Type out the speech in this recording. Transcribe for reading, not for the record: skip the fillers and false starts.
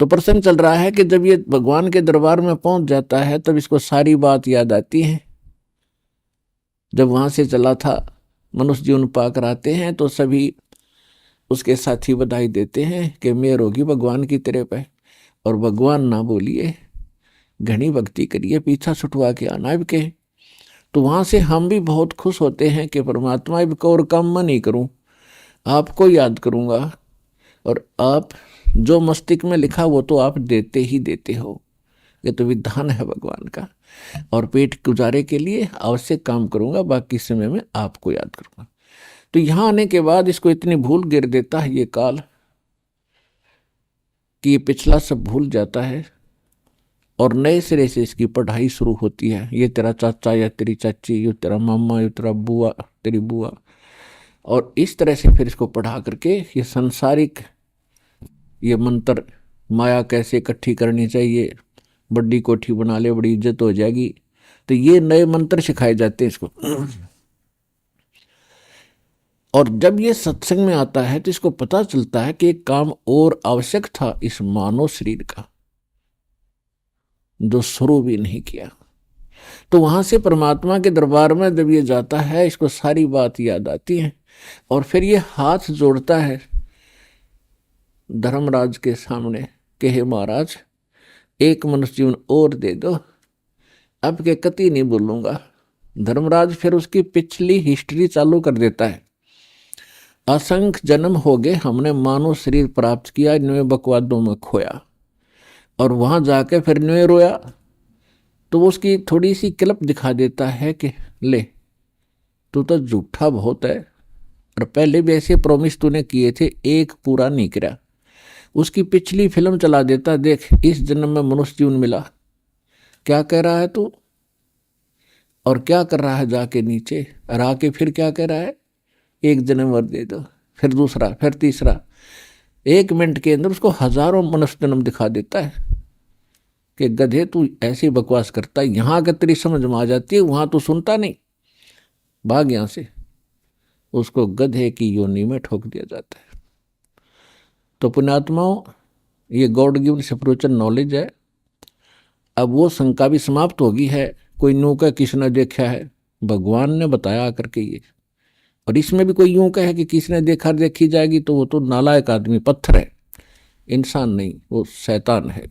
तो प्रसंग चल रहा है कि जब ये भगवान के दरबार में पहुंच जाता है तब इसको सारी बात याद आती है। जब वहां से चला था, मनुष्य जीवन पाकर आते हैं तो सभी उसके साथी बधाई देते हैं कि मेहर होगी भगवान की तेरे पे, और भगवान ना बोलिए, घनी भक्ति करिए, पीछा छुटवा के आना अब के। तो वहां से हम भी बहुत खुश होते हैं कि परमात्मा अब को और काम मैं नहीं करूं, आपको याद करूंगा, और आप जो मस्तिष्क में लिखा वो तो आप देते ही देते हो। ये तो विधान है भगवान का, और पेट गुजारे के लिए आवश्यक काम करूंगा, बाकी समय में आपको याद करूंगा। तो यहां आने के बाद इसको इतनी भूल गिर देता है ये काल कि ये पिछला सब भूल जाता है, और नए सिरे से इसकी पढ़ाई शुरू होती है। ये तेरा चाचा या तेरी चाची, ये तेरा मामा, ये तेरा बुआ, तेरी बुआ, और इस तरह से फिर इसको पढ़ा करके ये संसारिक ये मंत्र, माया कैसे इकट्ठी करनी चाहिए, बड़ी कोठी बना ले बड़ी इज्जत हो जाएगी, तो ये नए मंत्र सिखाए जाते हैं इसको। और जब ये सत्संग में आता है तो इसको पता चलता है कि एक काम और आवश्यक था इस मानव शरीर का, जो शुरू भी नहीं किया। तो वहां से परमात्मा के दरबार में जब ये जाता है, इसको सारी बात याद आती है, और फिर ये हाथ जोड़ता है धर्मराज के सामने कि हे महाराज, एक मनुष्य जीवन और दे दो, अब के कति नहीं बोलूंगा। धर्मराज फिर उसकी पिछली हिस्ट्री चालू कर देता है। असंख्य जन्म हो गए, हमने मानव शरीर प्राप्त किया, इनमें बकवादों में खोया, और वहां जाके फिर इनमें रोया। तो वो उसकी थोड़ी सी क्लिप दिखा देता है कि ले, तू तो झूठा बहुत है, और पहले भी ऐसे प्रॉमिस तूने किए थे, एक पूरा नहीं करा। उसकी पिछली फिल्म चला देता, देख इस जन्म में मनुष्य जीवन मिला, क्या कह रहा है तू, और क्या कर रहा है जाके नीचे, और आके फिर क्या कह रहा है, एक जन्म और दे दो, फिर दूसरा, फिर तीसरा। 1 मिनट के अंदर उसको हजारों मनुष्य जन्म दिखा देता है कि गधे तू ऐसी बकवास करता है, यहां आकर तेरी समझ में आ जाती है, वहां तू सुनता नहीं, भाग यहां से। उसको गधे की योनि में ठोक दिया जाता है। तो पुण्यात्माओं, ये गॉड गिवन स्पिरिचुअल नॉलेज है। अब वो शंका भी समाप्त होगी है, कोई यूं का किसने देखा है, भगवान ने बताया करके ये। और इसमें भी कोई यूं कहे कि किसने देखा देखी जाएगी, तो वो तो नालायक आदमी, पत्थर है, इंसान नहीं, वो शैतान है।